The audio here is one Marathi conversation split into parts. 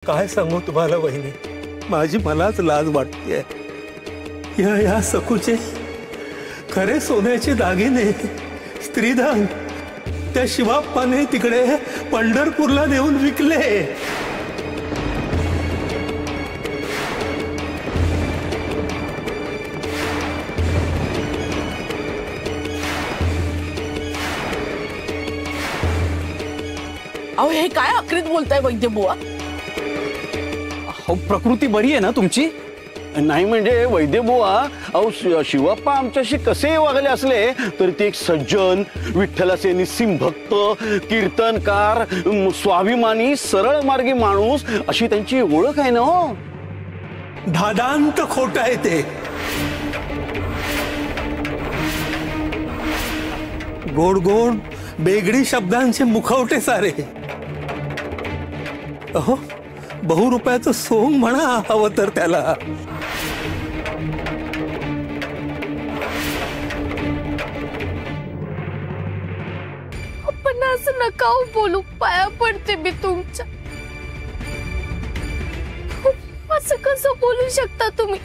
काय सांगू तुम्हाला वहिनी, माझी मलाच लाज वाटते। या सखूचे खरे सोन्याचे दागिने स्त्रीधन त्या शिवाप्पाने तिकडे पंढरपूरला नेऊन विकले। अहो हे काय आकृत बोलताय वैद्य बुवा? अहो प्रकृती बरी आहे ना तुमची? नाही म्हणजे वैद्य बुवा, अहो शिवप्पा आमच्याशी कसे वागले असले तरी ते एक सज्जन, विठ्ठलाचे निस्सीम भक्त, कीर्तनकार, स्वाभिमानी, सरळ मार्गी माणूस अशी त्यांची ओळख आहे ना हो। धादांत खोट आहे ते। गोड गोड बेगडी शब्दांचे मुखवटे सारे। अहो बहुरुपयाचं सोंग म्हणा हवं तर त्याला। पण असं नका हो बोलू, पाया पडते मी तुमच्या। असं कसं बोलू शकता तुम्ही?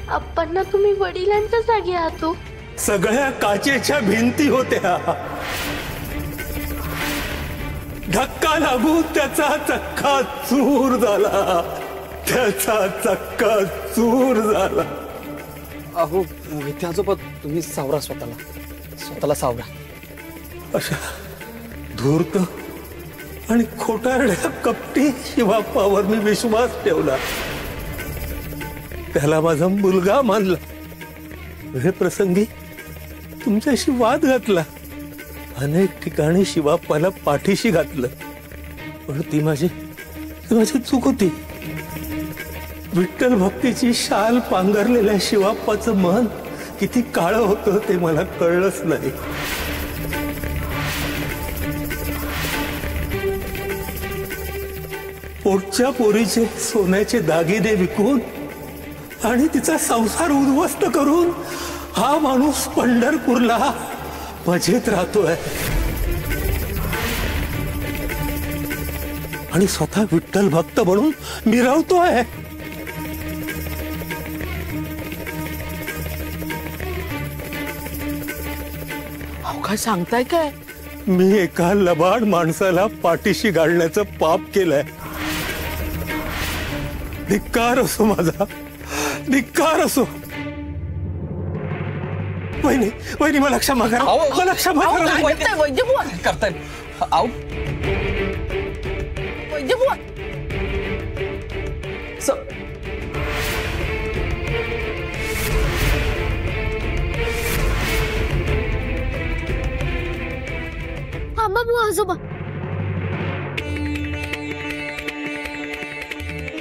अप्पांना तुम्ही वडिलांच्या जागी आहात हो। सगळ्या काचेच्या भिंती होत्या, धक्का लागून त्याचा चक्का चूर झाला, त्याचा चक्का चूर झाला। अहो विद्या आजोबा तुम्ही सावरा स्वतःला सावरा। अशा धूर्त आणि खोटारड्या कपटी शिवाप्पावर मी विश्वास ठेवला, त्याला माझा मुलगा मानला, वेळ प्रसंगी तुमच्याशी वाद घातला, अनेक ठिकाणी शिवाप्पाला पाठीशी घातलं, पण ती माझी चूक होती। विठ्ठल भक्तीची शाल पांघरलेल्या शिवाप्पाचं मन किती काळं होतं ते मला कळलंच नाही। पोटच्या पोरीचे सोन्याचे दागिने विकून आणि तिचा संसार उद्ध्वस्त करून हा माणूस पंढरपूरला मजेत राहतोय आणि स्वतः विठ्ठल भक्त म्हणून मिरवतोय। अहो काय सांगताय काय? मी एका लबाड माणसाला पाठीशी घालण्याचं पाप केलंय। धिक्कार असो माझा, धिक्कार असो। वहिनी वहिनी मला क्षमा करा, मला क्षमा करा। वैद्य बुवा करताय आओ वैद्य बुवा थांबा बुवा आजोबा।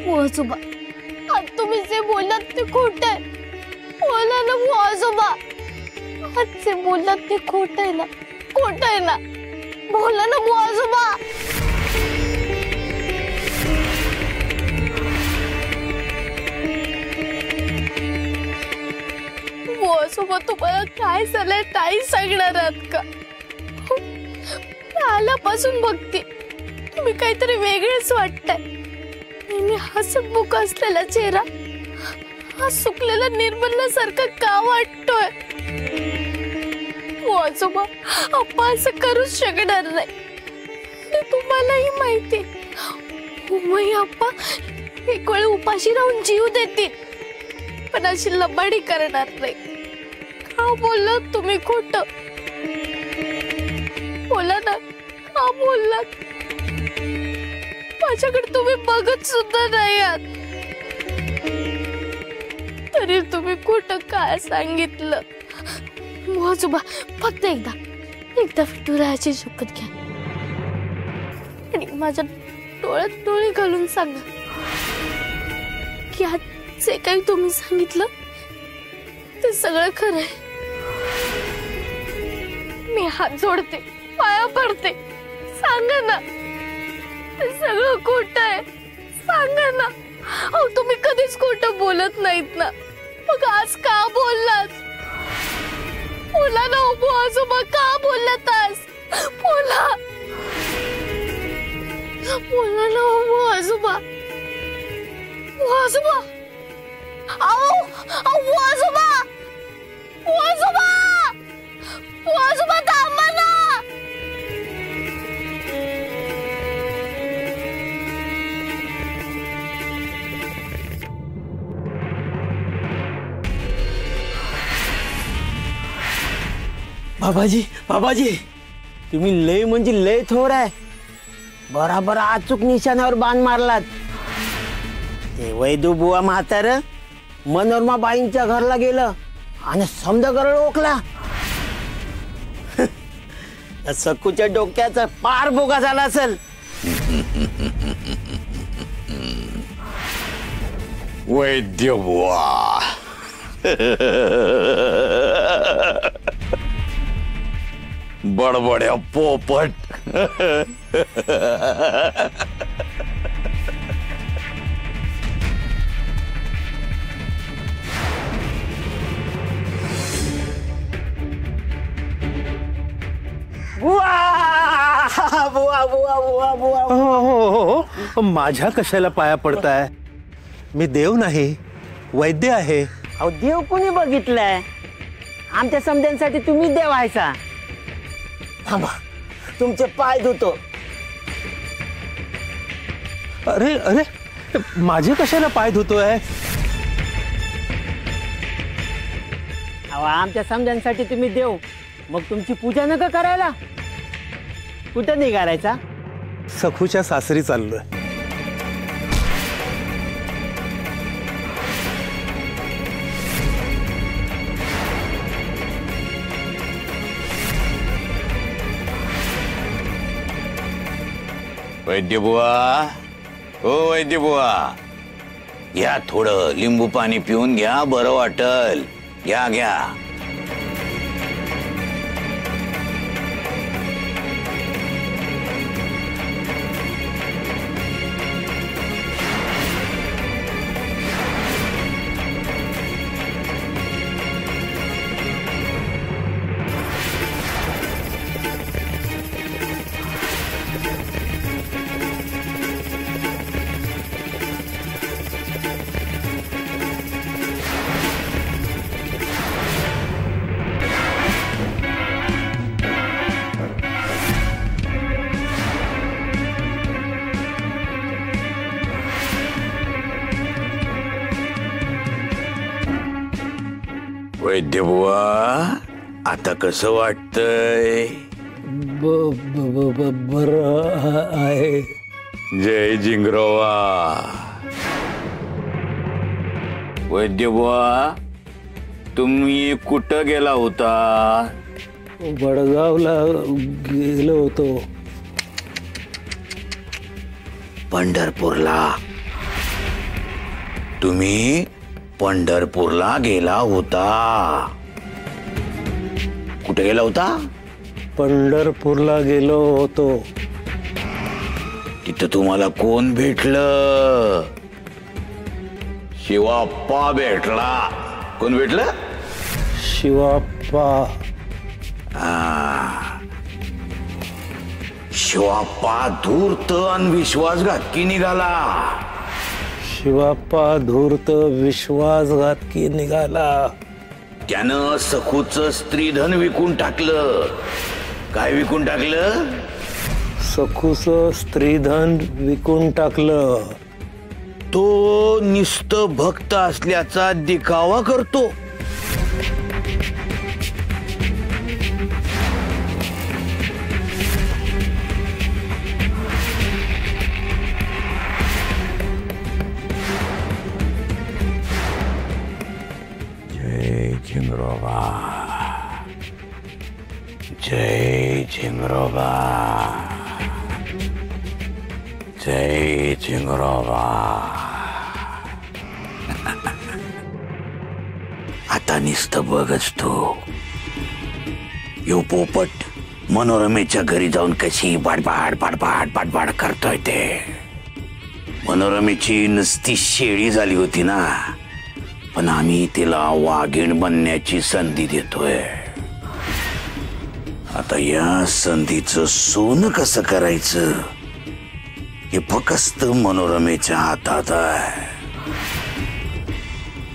बुवा आजोबा, आज तुम्ही जे बोललात ते खोट आहे। बोला ना बुवा आजोबा, आज जे बोललात ते खोट आहे ना, खोट आहे ना, बोला ना बुवा आजोबा। बुवा आजोबा तुम्हाला काय झालंय ताई सांगणार आहात का? आल्यापासून बघते तुम्ही काहीतरी वेगळेच वाटतंय। नेहमी हसतमुख असलेला चेहरा हा सुकलेला निर्मलल्यासारखा का वाटतोय? आजोबा अप्पा असं करूच शकणार नाही, ते तुम्हालाही माहिती। उमई अप्पा एक वेळ उपाशी राहून जीव देतील, पण अशी लबाडी करणार नाही। का बोललात तुम्ही खोट? बोला ना, का बोललात? माझ्याकडे तुम्ही बघत सुद्धा नाही आहात, तरी तुम्ही खोटं काय सांगितलं? आजोबा फक्त एकदा विठुरायाची शपथ घ्या आणि माझ्या डोळ्यात डोळे घालून सांगा की आज जे काही तुम्ही सांगितलं ते सगळं खरं आहे। मी हात जोडते, पाया पडते, सांगा ना ते सगळं खोटं आहे, सांगा ना। अहो तुम्ही कधीच खोटं बोलत नाहीत ना, मग आज का बोललात? बोला ना आजोबा, का बोललात आज? बोला, बोला ना आजोबा। आजोबा आजोबा आजोबा आजोबा थांबा ना. बाबाजी बाबाजी तुम्ही लय म्हणजे लय थोर आहे. बराबर अचूक निशाण्यावर बाण मारलात. ते वैदू बुवा म्हातार मनोरमा बाईंच्या घरला गेलं आणि समजा गरळ ओकला. सकूच्या डोक्याचा पार बोगा झाला असेल. वैद्य बुवा बडबड्या पोपट. बुवा बुवा बुवा बुवा बुवा. हो, माझ्या कशाला पाया पडताय? मी देव नाही, वैद्य आहे. अहो देव कोणी बघितलंय? आमच्या समजांसाठी तुम्ही देव व्हायचा. थांबा तुमचे पाय धुतो. अरे अरे, माझे कशाला पाय धुतोय? अहो आमच्या समजांसाठी तुम्ही देव, मग तुमची पूजा नका करायला. कुठं निघालायचा? सखूच्या सासरी चाललोय. वैद्य बुवा, हो वैद्य बुवा, घ्या थोडं लिंबू पाणी पिऊन घ्या, बरं वाटल. घ्या घ्या. वैद्य बुवा, आता कसं वाटतंय? बरं आहे. जय जिंगरोवा. वैद्य बुवा, तुम्ही कुठं गेला होता? वडगावला गेलो होतो. पंढरपूरला. तुम्ही पंढरपूरला गेला होता. कुठे गेला होता? पंढरपूरला गेलो होतो. तिथं तुम्हाला कोण भेटलं? शिवाप्पा भेटला. कोण भेटलं? शिवाप्पा. शिवाप्पा धूर्त आणि विश्वासघातकी निघाला. शिवाप्पा धूर्त विश्वासघातकी निघाला. त्यानं सखूचं स्त्रीधन विकून टाकलं. काय विकून टाकलं? सखूच स्त्रीधन विकून टाकलं. तो निस्त भक्त असल्याचा दिखावा करतो. जय झिंगरोबा, जय झिंगरोबा, जय झिंगरोबा. आता नुसतं बघच तो. यो पोपट मनोरमेच्या घरी जाऊन कशी बाडबाड बाडबाड बाडबाड करतोय ते. मनोरमेची नुसती शेळी झाली होती ना, पण आम्ही तिला वाघीण बनण्याची संधी देतोय. आता या संधीचं सोनं कसं करायचं हे फक्त मनोरमेच्या हातात आहे.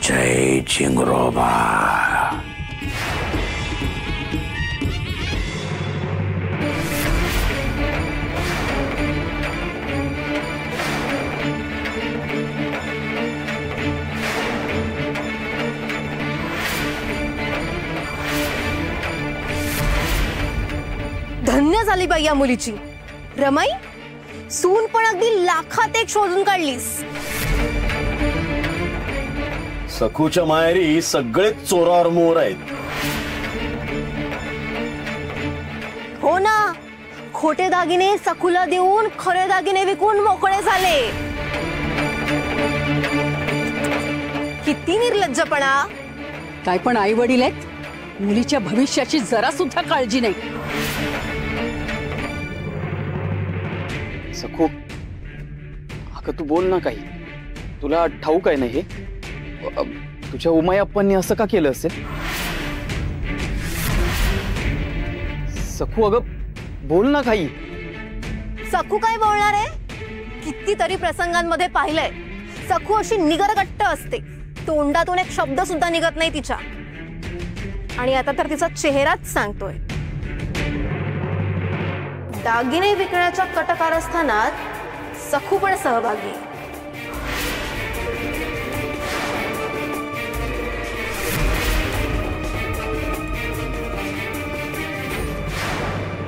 जय चिंगरोबा. धन्य झाली बाई या मुलीची. रमाई, सून पण अगदी लाखात एक शोधून काढलीस. सखूच्या माहेरी सगळेच चोरावर मोर आहेत. हो ना, खोटे दागिने सखूला देऊन खरे दागिने विकून मोकळे झाले. किती निर्लज्जपणा. काय पण आई वडील आहेत, मुलीच्या भविष्याची जरा सुद्धा काळजी नाही. सखू, अगं तू बोल ना काही. तुला ठाऊक आहे ना हे? तुझ्या उमाई अप्पांनी असं का केलं असेल? सखू अगं बोल ना काही. सखू काय बोलणार आहे? कितीतरी प्रसंगांमध्ये पाहिलंय, सखू अशी निगरगट्ट असते. तोंडातून एक शब्द सुद्धा निघत नाही तिच्या. आणि आता तर तिचा चेहराच सांगतोय. दागिने विकण्याच्या कटकारस्थानात सखू पण सहभागी.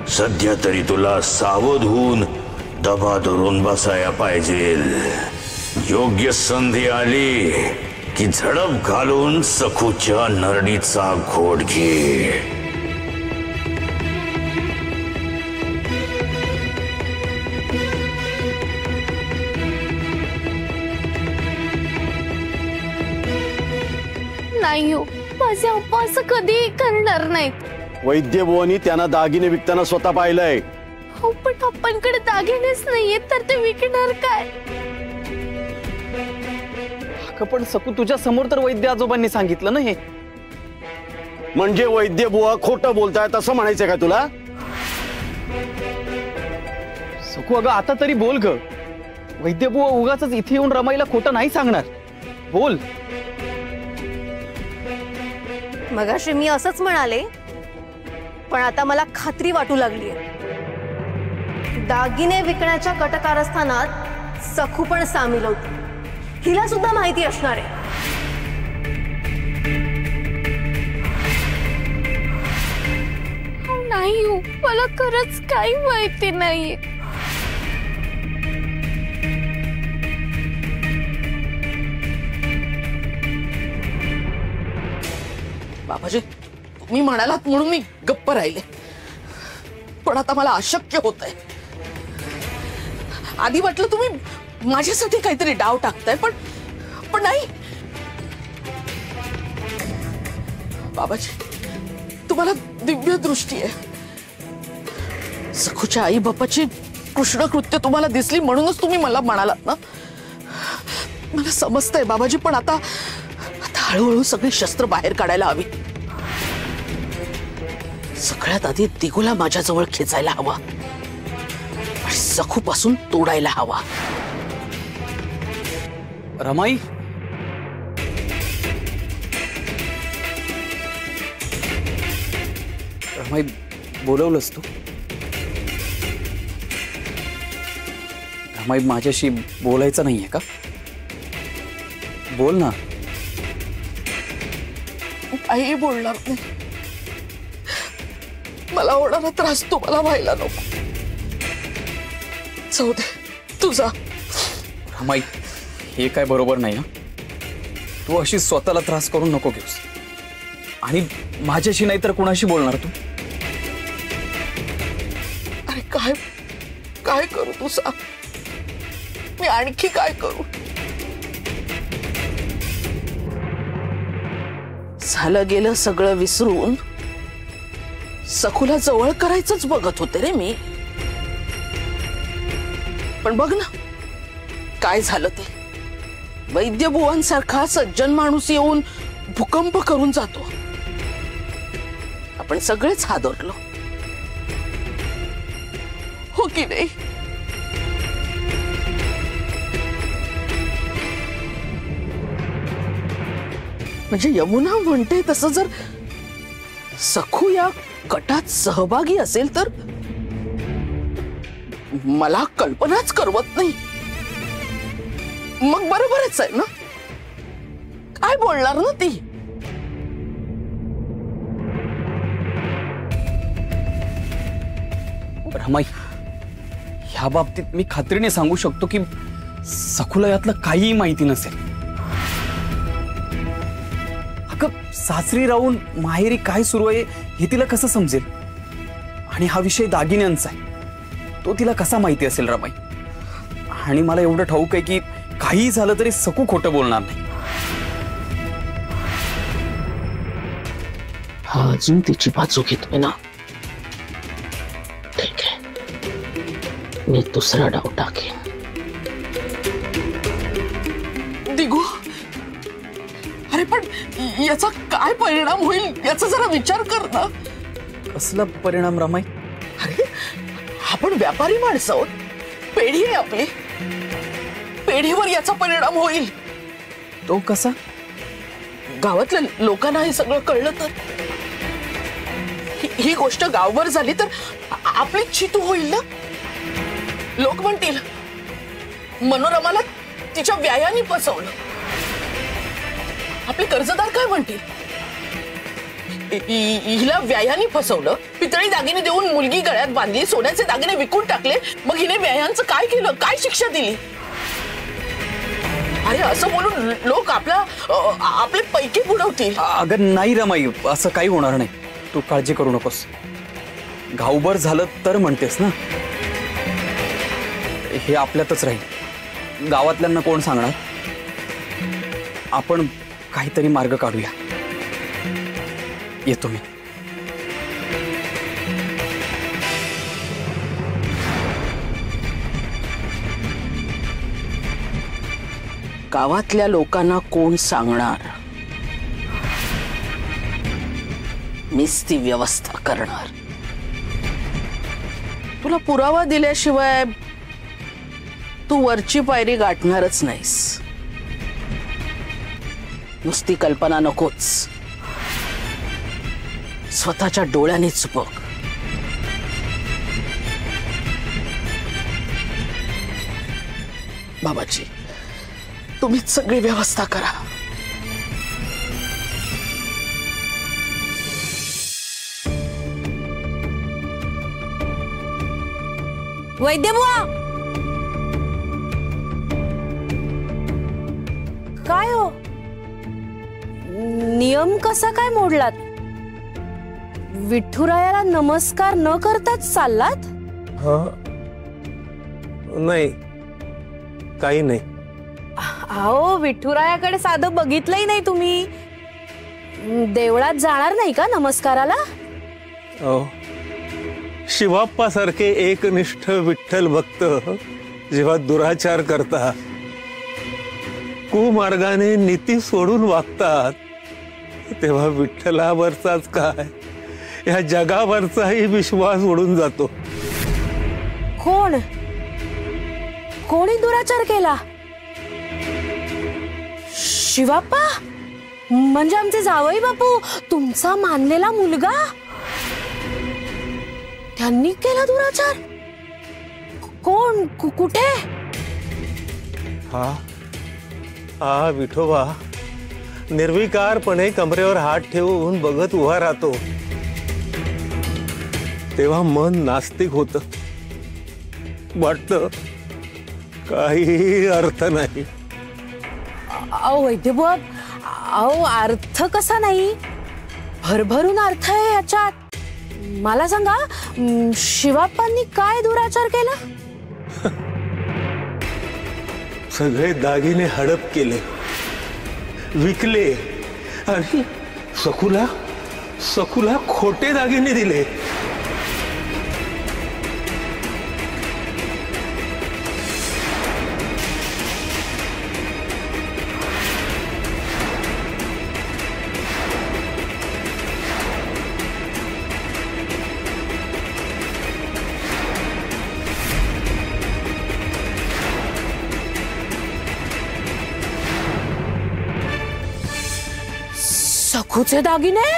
सध्या तरी तुला सावध होऊन दबा धरून बसाया पाहिजे. योग्य संधी आली की झडप घालून सखूच्या नरडीचा घोट घे. नाही हो, माझे अप्पा असं कधी करणार नाहीत. वैद्यभुवानी त्यांना दागिने विकताना स्वतः पाहिलंय. हो, पण अप्पांकडे दागिनेच नाहीयेत तर ते विकणार काय? अगं पण सखू, तुझ्या समोर तर वैद्य आजोबांनी सांगितलं ना हे. म्हणजे वैद्यबुवा खोटं बोलतायत असं म्हणायचं का तुला? सखू अगं आता तरी बोल ग. वैद्यबुवा उगाच इथे येऊन रमाईला खोटं नाही सांगणार. बोल. मगाशी मी असंच म्हणाले, पण आता मला खात्री वाटू लागलीये. दागिने विकण्याच्या कटकारस्थानात सखू पण सामील होती. हिला सुद्धा माहिती असणार आहे. नाही हो, मला खरंच काही माहिती नाहीये. बाबाजी, तुम्ही म्हणालात म्हणून मी गप्प राहिले, पण आता मला अशक्य होत आहे. आधी वाटलं तुम्ही माझ्यासाठी काहीतरी डाव टाकताय, पण नाही. बाबाजी, तुम्हाला दिव्य दृष्टी आहे. सखूच्या आई बापाची कृष्ण कृत्य तुम्हाला दिसली म्हणूनच तुम्ही मला म्हणालात ना. मला समजतंय बाबाजी, पण आता हळूहळू सगळी शस्त्र बाहेर काढायला हवी. सगळ्यात आधी दिगूला माझ्याजवळ खेचायला हवा, सखूपासून तोडायला हवा. रमाई, रमाई बोलवलंस तू? रमाई, माझ्याशी बोलायचं नाहीये का? बोल ना. काही बोलणार नाही. मला होणारा त्रास तुम्हाला व्हायला नको. जाऊ दे, तुझा. रमाई, हे काय बरोबर नाही हा. तू अशी स्वतःला त्रास करून नको घेऊस. आणि माझ्याशी नाही तर कुणाशी बोलणार तू? अरे काय काय करू तू सांग. मी आणखी काय करू? झालं गेलं सगळं विसरून सखूला जवळ करायचंच बघत होते रे मी. पण बघ ना काय झालं ते. वैद्यबुवांसारखा सज्जन माणूस येऊन भूकंप करून जातो. आपण सगळेच हादरलो, हो की नाही? म्हणजे यमुना म्हणते तसं जर सखू या कटात सहभागी असेल तर मला कल्पनाच करवत नाही. मग बरोबरच आहे ना, काय बोलणार ना ती. रमाई, ह्या बाबतीत मी खात्रीने सांगू शकतो की सखूला यातलं काहीही माहिती नसेल. अगं, सासरी राहून माहेरी काय सुरू आहे हे तिला कसं समजेल? आणि हा विषय दागिन्यांचा आहे, तो तिला कसा माहिती असेल रमाई? आणि मला एवढं ठाऊक आहे की काही झालं तरी सखू खोटं बोलणार नाही. हा अजून तिची बाजू घेतोय ना. ठीक आहे, मी दुसरा डाव टाकेन. दिगू, अरे पण याचा काय परिणाम होईल याचा जरा विचार कर ना. कसला परिणाम रमाई? अरे आपण व्यापारी माणसं आहोत, पेढी आहे आपली, पेढीवर याचा परिणाम होईल. तो कसा? गावातल्या लोकांना हे सगळं कळलं तर, ही गोष्ट गावभर झाली तर आपली चितू होईल ना. लोक म्हणतील मनोरमाला तिच्या व्यायाने फसवलं. आपले कर्जदार काय म्हणतील? हिला व्यायाने फसवलं, पितळी दागिने देऊन मुलगी गळ्यात बांधली, सोन्याचे दागिने विकून टाकले, मग हिने व्यायांचं काय केलं, काय शिक्षा दिली? अरे असं बोलून लोक आपले पैकी बुडवतील. अगं नाही रमाई, असं काही होणार नाही, तू काळजी करू नकोस. गावभर झालं तर म्हणतेस ना, हे आपल्यातच राहील, गावातल्यांना कोण सांगणार? आपण काहीतरी मार्ग काढूया. येतो मी. गावातल्या लोकांना कोण सांगणार? मीच ती व्यवस्था करणार. तुला पुरावा दिल्याशिवाय तू वरची पायरी गाठणारच नाहीस. नुसती कल्पना नकोच, स्वतःच्या डोळ्यानेच बघ. बाबाजी, तुम्हीच सगळी व्यवस्था करा. वैद्यबुवा, काय हो, नियम कसा काय मोडलात? विठुरायाला नमस्कार न करताच चाललात? नाही, काही नाही. अहो, विठुरायाकडे साधं बघितलंही नाही तुम्ही. देवळात जाणार नाही का नमस्काराला? अहो, शिवाप्पासारखे एकनिष्ठ विठ्ठल भक्त जेव्हा दुराचार करतात, कुमार्गाने नीती सोडून वागतात, तेव्हा विठ्ठलावरचाच काय या जगावरचाही विश्वास उडून जातो. कोणी दुराचार केला? शिवाप्पा म्हणजे आमचे जावई बापू, तुमचा मानलेला मुलगा, त्यांनी केला दुराचार? कोण? कुठे? हा विठोबा निर्विकारपणे कमरेवर हात ठेवून बघत उभा राहतो, तेव्हा मन नास्तिक होतं. वाटतं काही अर्थ नाही. अहो वैद्यबुवा, अहो अर्थ कसा नाही, भरभरून अर्थ आहे याच्यात. मला सांगा, शिवाप्पांनी काय दुराचार केला? सगळे दागिने हडप केले, विकले आणि सखूला खोटे दागिने दिले. सखूचे दागिने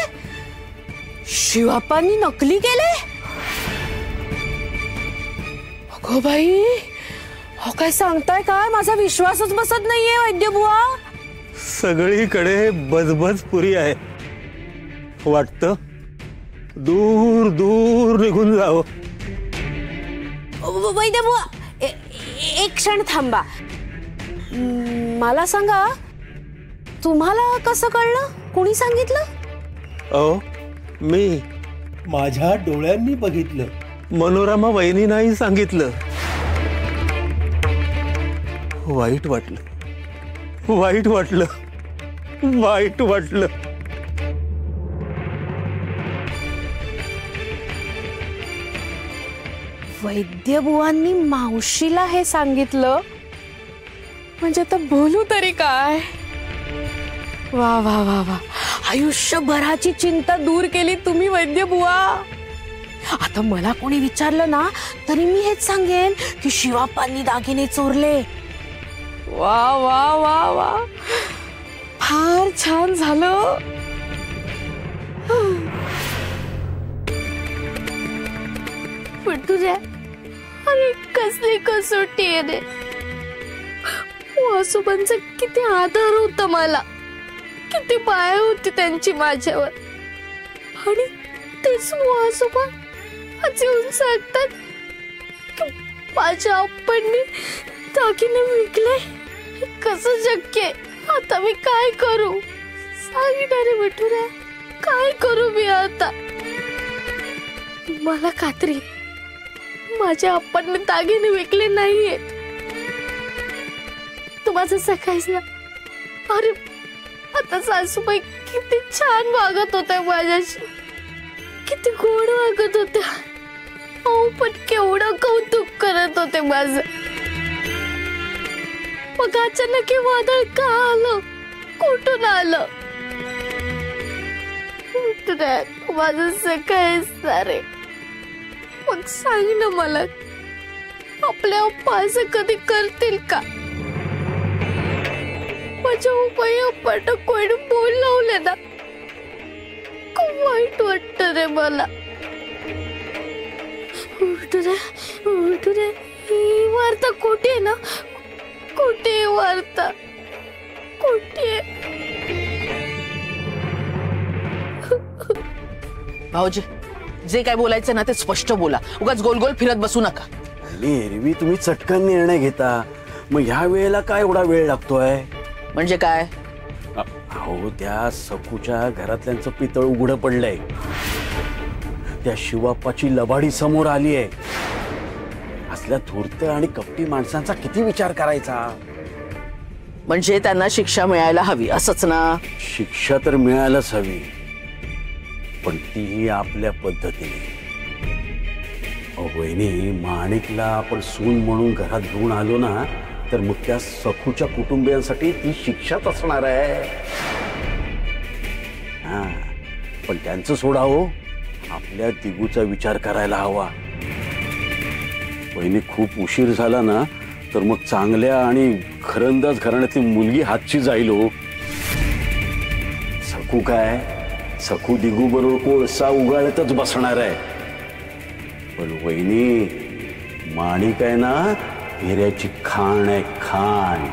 शिवाप्पांनी नकली केले? अगो बाई, हो काय सांगताय काय? माझा विश्वासच बसत नाहीये वैद्यबुवा. सगळीकडे बजबज पुरी आहे. वाटतं दूर दूर निघून जावं. वैद्यबुवा, एक क्षण थांबा. मला सांगा, तुम्हाला कसं कळलं? कुणी सांगितलं? अहो, मी माझ्या डोळ्यांनी बघितलं. मनोरमा वहिनींनाही सांगितलं. वाईट वाटलं, वाईट वाटलं, वाईट वाटलं. वैद्यबुवांनी मावशीला हे सांगितलं म्हणजे आता बोलू तरी काय? वा वा वा वा, आयुष्यभराची चिंता दूर केली तुम्ही वैद्यबुवा. आता मला कोणी विचारलं ना तरी मी हेच सांगेन की शिवाप्पांनी दागिने चोरले. वा वा वा वा, फार छान झालं. तुझ्या अरे कसली कसोटी आहे रे. आजोबांचा किती आधार होता मला, किती माया होती त्यांची माझ्यावर. आणि तेच आजोबा आज येऊन सांगतात की माझ्या आप्पांनी दागिने विकले. कसं शक्य आहे? आता मी काय करू? सांगणारे विठुरा, काय करू मी आता? मला खात्री माझ्या आप्पांनी दागिने विकले नाहीये. तू माझं सकाळीच ना. अरे आता सासूबाई किती छान वागत होत्या माझ्याशी, किती गोड वागत होत्या. अहो पण केवढं कौतुक करत होते माझं. मग अचानक हे वादळ का आलं? कुठून आलं? तू माझं सकाळीच सारे. मग सांग ना मला, आपल्या आप्पा असं कधी करतील का? माझ्या उपाय आप्पांना कोणी बोल लावले ना, खूप वाईट वाटत रे मला. उठू रे, ही वार्ता कुठे आहे ना? कुठे वार्ता? कुठे? भाऊजी, जे काय बोलायचं ना ते स्पष्ट बोला. उगाच गोल गोल फिरत बसू नका. एरवी तुम्ही चटकन निर्णय घेता, मग ह्या वेळेला काय एवढा वेळ लागतोय? म्हणजे काय? अहो, त्या सखूच्या घरातल्यांचं पितळ उघडं पडलंय. त्या शिवाप्पाची लबाडी समोर आली आहे. असल्या धूर्त आणि कपटी माणसांचा किती विचार करायचा? म्हणजे त्यांना शिक्षा मिळायला हवी असंच ना? शिक्षा तर मिळायलाच हवी, पण तीही आपल्या पद्धतीने. वहिनी, माणिकला आपण सून म्हणून घरात घेऊन आलो ना, तर मग त्या सखूच्या कुटुंबियांसाठी ती शिक्षाच असणार आहे. हा, पण त्यांचं सोडा हो, आपल्या दिगूचा विचार करायला हवा. वहिनी, खूप उशीर झाला ना तर मग चांगल्या आणि घरंदाज घराण्यातली मुलगी हातची जाईल हो. सखू काय, सखू दिगू बरोबर कोळसा उगाळतच बसणार आहे. पण वहिनी, माणिक आहे ना, हिऱ्याची खाण आहे, खाण.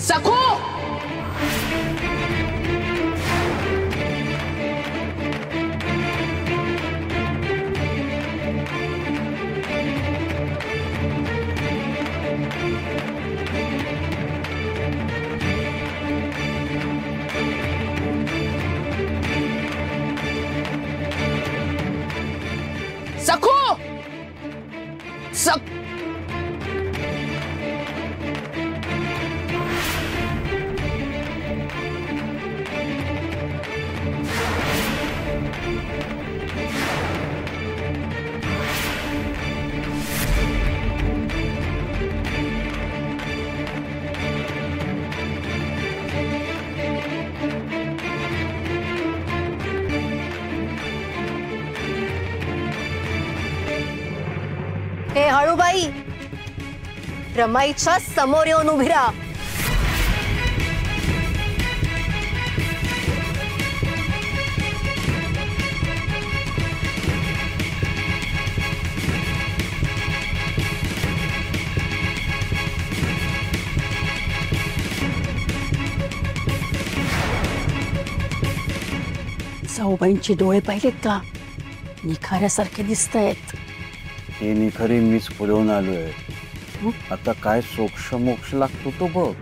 सखू, सखू, सख रमाई, रमाईच्या समोर येऊन उभी राहा. जाऊबाईंचे डोळे पाहिलेत का? निखाऱ्यासारखे दिसत आहेत. हे निखरी मीच फुलवून आलोय. आता काय सोक्ष मोक्ष लागतो तो बघ.